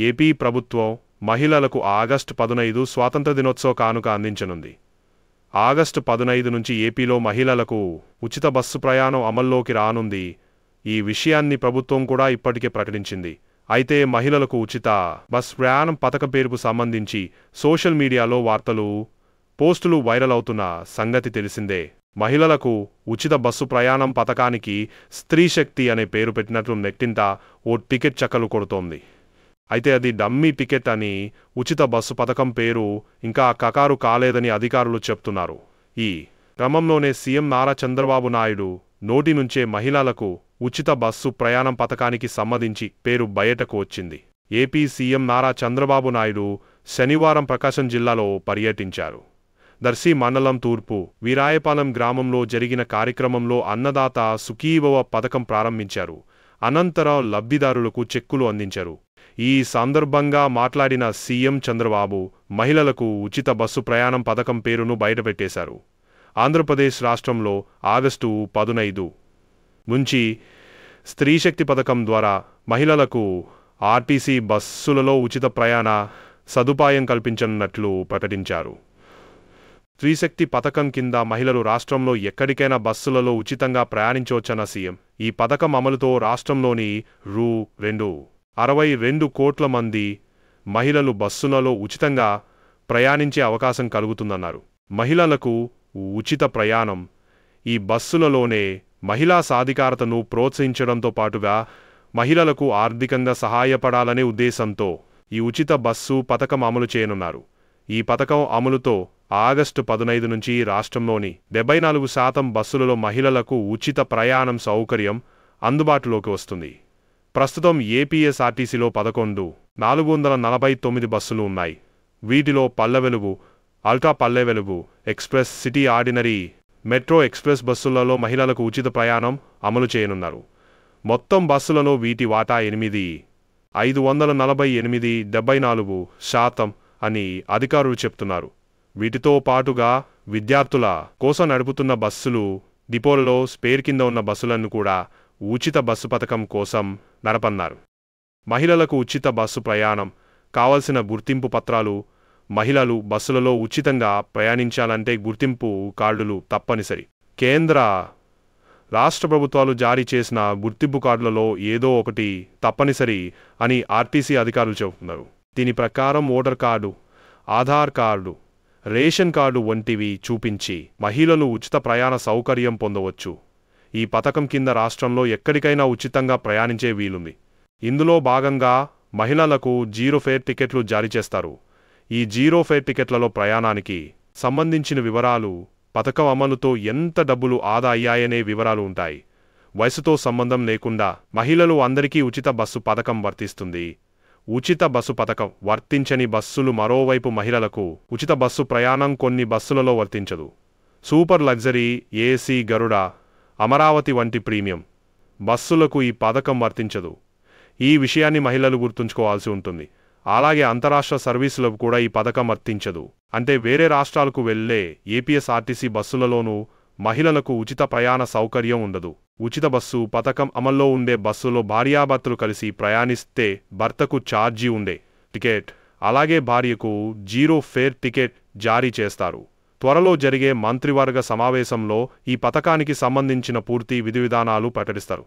AP ప్రభుత్వం మహిళలకు August 15 స్వాతంత్ర దినోత్సవ కానుక అందించనుంది. ఆగస్టు 15 నుంచి ఏపీలో మహిళలకు ఉచిత బస్సు ప్రయాణం అమల్లోకి రానుంది. ఈ విషయాన్ని ప్రభుత్వం కూడా ఇప్పటికే ప్రకటించింది. అయితే మహిళలకు ఉచిత బస్ ప్రయాణం పథకం పేరుకు సంబంధించి సోషల్ మీడియాలో వార్తలు, పోస్టులు వైరల్ అవుతున్న సంగతి తెలిసిందే. మహిళలకు ఉచిత బస్సు ప్రయాణం పథకానికి స్త్రీశక్తి అనే పేరు పెట్టినట్లు నెట్టింట ఓ టికెట్ చక్కలు కొడుతోంది. అయితే అది డమ్మీ టికెట్ అని, ఉచిత బస్సు పథకం పేరు ఇంకా ఖరారు కాలేదని అధికారులు చెప్తున్నారు. ఈ క్రమంలోనే సీఎం నారా చంద్రబాబు నాయుడు నోటి నుంచే మహిళలకు ఉచిత బస్సు ప్రయాణం పథకానికి సంబంధించి పేరు బయటకు వచ్చింది. ఏపీ సీఎం నారా చంద్రబాబు నాయుడు శనివారం ప్రకాశం జిల్లాలో పర్యటించారు. దర్శి మండలం తూర్పు వీరాయపాలెం గ్రామంలో జరిగిన కార్యక్రమంలో అన్నదాత సుఖీభవ పథకం ప్రారంభించారు. అనంతరం లబ్ధిదారులకు చెక్కులు అందించారు. ఈ సందర్భంగా మాట్లాడిన సీఎం చంద్రబాబు మహిళలకు ఉచిత బస్సు ప్రయాణం పథకం పేరును బయటపెట్టేశారు. ఆంధ్రప్రదేశ్ రాష్ట్రంలో ఆగస్టు 15 నుంచి స్త్రీశక్తి పథకం ద్వారా మహిళలకు ఆర్టీసీ బస్సులలో ఉచిత ప్రయాణ సదుపాయం కల్పించనున్నట్లు ప్రకటించారు. స్త్రీశక్తి పథకం కింద మహిళలు రాష్ట్రంలో ఎక్కడికైనా బస్సులలో ఉచితంగా ప్రయాణించవచ్చన్న సీఎం, ఈ పథకం అమలుతో రాష్ట్రంలోని రూ. 62 కోట్ల మంది మహిళలు బస్సులలో ఉచితంగా ప్రయాణించే అవకాశం కలుగుతుందన్నారు. మహిళలకు ఉచిత ప్రయాణం, ఈ బస్సులలోనే మహిళా సాధికారతను ప్రోత్సహించడంతో పాటుగా మహిళలకు ఆర్థికంగా సహాయపడాలనే ఉద్దేశంతో ఈ ఉచిత బస్సు పథకం అమలు చేయనున్నారు. ఈ పథకం అమలుతో ఆగస్టు 15 నుంచి రాష్ట్రంలోని 74% బస్సులలో మహిళలకు ఉచిత ప్రయాణం సౌకర్యం అందుబాటులోకి వస్తుంది. ప్రస్తుతం ఏపీఎస్ఆర్టీసీలో 11,449 బస్సులు ఉన్నాయి. వీటిలో Palle Velugu, ultra Palle Velugu, express, city ordinary, metro express బస్సులలో మహిళలకు ఉచిత ప్రయాణం అమలు చేయనున్నారు. మొత్తం బస్సులలో వీటి వాటా 74% అని అధికారులు చెప్తున్నారు. వీటితో పాటుగా విద్యార్థుల కోసం నడుపుతున్న బస్సులు, డిపోలలో స్పేర్ కింద ఉన్న బస్సులను కూడా ఉచిత బస్సు పథకం కోసం నడపన్నారు. మహిళలకు ఉచిత బస్సు ప్రయాణం కావలసిన గుర్తింపు పత్రాలు, మహిళలు బస్సులలో ఉచితంగా ప్రయాణించాలంటే గుర్తింపు కార్డులు తప్పనిసరి. కేంద్ర, రాష్ట్ర ప్రభుత్వాలు జారీ చేసిన గుర్తింపు కార్డులలో ఏదో ఒకటి తప్పనిసరి అని ఆర్టీసీ అధికారులు చెబుతున్నారు. దీని ప్రకారం voter card, Aadhaar card, ration card వంటివి చూపించి మహిళలు ఉచిత ప్రయాణ సౌకర్యం పొందవచ్చు. ఈ పథకం కింద రాష్ట్రంలో ఎక్కడికైనా ఉచితంగా ప్రయాణించే వీలుంది. ఇందులో భాగంగా మహిళలకు జీరో ఫేర్ టికెట్లు జారీ చేస్తారు. ఈ జీరో ఫేర్ టికెట్లలో ప్రయాణానికి సంబంధించిన వివరాలు, పథకం అమలుతో ఎంత డబ్బులు ఆదా అయ్యాయనే వివరాలు ఉంటాయి. వయసుతో సంబంధం లేకుండా మహిళలు అందరికీ ఉచిత బస్సు పథకం వర్తిస్తుంది. ఉచిత బస్సు పథకం వర్తించని బస్సులు మరోవైపు మహిళలకు ఉచిత బస్సు ప్రయాణం కొన్ని బస్సులలో వర్తించదు. సూపర్ లగ్జరీ, ఏసీ, గరుడ, అమరావతి వంటి ప్రీమియం బస్సులకు ఈ పథకం వర్తించదు. ఈ విషయాన్ని మహిళలు గుర్తుంచుకోవాల్సి ఉంటుంది. అలాగే అంతరాష్ట్ర సర్వీసులకు కూడా ఈ పథకం వర్తించదు. అంటే వేరే రాష్ట్రాలకు వెళ్లే ఏపీఎస్ఆర్టీసీ బస్సులలోనూ మహిళలకు ఉచిత ప్రయాణ సౌకర్యం ఉండదు. ఉచిత బస్సు పథకం అమల్లో ఉండే బస్సులో భార్యాభర్తలు కలిసి ప్రయాణిస్తే భర్తకు ఛార్జీ ఉండే టికెట్, అలాగే భార్యకు జీరో ఫేర్ టికెట్ జారీ చేస్తారు. త్వరలో జరిగే మంత్రివర్గ సమావేశంలో ఈ పథకానికి సంబంధించిన పూర్తి విధివిధానాలు ప్రకటిస్తారు.